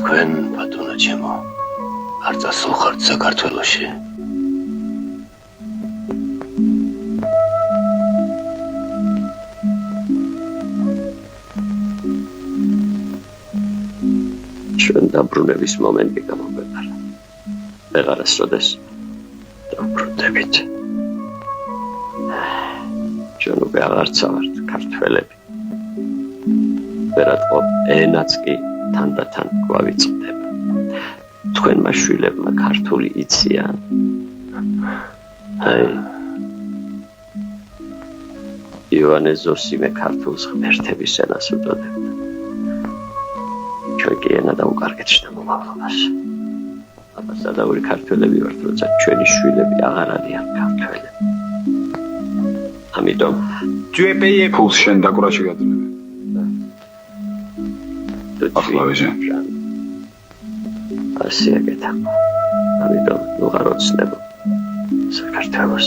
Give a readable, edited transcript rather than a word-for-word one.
თქვენ ბატონო ჩემო არ წასულხართ საქართველოში ჩვენ დაბრუნების მომენტი გამოგვეყარა ვეღარასოდეს დაბრუნდებით ჩვენ უკვე აღარც ვართ ქართველები ვერატყობ ენაც კი თანდათან გვავიწყდება თქვენმა შვილებმა ქართული იციან აი ივანე ზოსიმე ქართულს ღმერთების ენას უწოდებდა ჩვენ კი ენა დაუკარგეთ შთამომავლობას აბა სადავური ქართველები ვართ როცა ჩვენი შვილები აღარ არიან ქართველები ამიტომ ჯუეპეიე ფულს შენ დაკვრაში გადნები ახლა ვეჟე ასია გეთა ამიტომ უღარ ოცნებო საქართველოს